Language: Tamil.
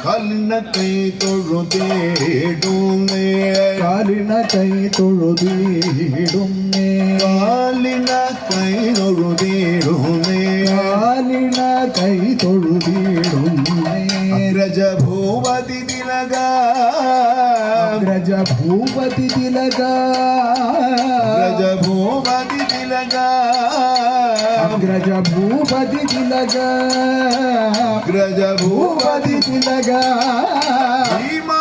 காலின கை தொழுதேடும் காலின கை தொழுதீடும் காலின கை தொழுதேடும் காலின கை தொழுதீடும் அக்ரஜ பூபதி திலக அக்ரஜ பூபதி திலக அக்ரஜ பூபதி திலக அக்ரஜ பூபதி திலக அக்ரஜ பூபதி திலக భీమా